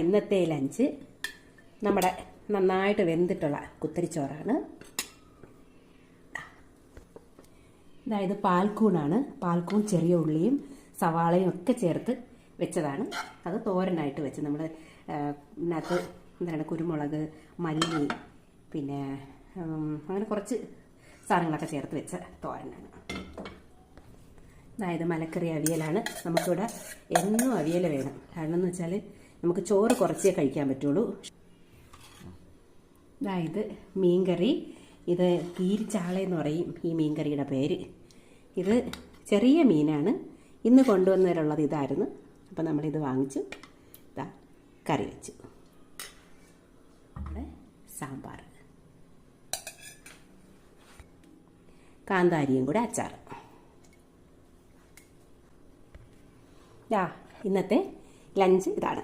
ഇന്നത്തെ ലഞ്ച് നമ്മുടെ നന്നായിട്ട് വെന്തിട്ടുള്ള കുത്തരിച്ചോറാണ്. അതായത് പാൽക്കൂണാണ്. പാൽക്കൂൺ ചെറിയ ഉള്ളിയും സവാളയും ഒക്കെ ചേർത്ത് വെച്ചതാണ്. അത് തോരനായിട്ട് വെച്ച് നമ്മൾ ഇതിനകത്ത് എന്താണ് കുരുമുളക്, മല്ലി, പിന്നെ അങ്ങനെ കുറച്ച് സാധനങ്ങളൊക്കെ ചേർത്ത് വെച്ച തോരനാണ്. അതായത് മലക്കറി അവിയലാണ്. നമുക്കിവിടെ എന്നും അവിയൽ വേണം. കാരണം എന്ന് വെച്ചാൽ നമുക്ക് ചോറ് കുറച്ചേ കഴിക്കാൻ പറ്റുള്ളൂ. അതായത് മീൻകറി. ഇത് കീരിച്ചാളയെന്ന് പറയും ഈ മീൻകറിയുടെ പേര്. ഇത് ചെറിയ മീനാണ്. ഇന്ന് കൊണ്ടുവന്നതിലുള്ളത് ഇതായിരുന്നു. അപ്പം നമ്മളിത് വാങ്ങിച്ചു. ഇതാ കറി വെച്ചു. അവിടെ സാമ്പാർ, കാന്താരിയും കൂടെ അച്ചാർ. ഇന്നത്തെ ലഞ്ച് ഇതാണ്.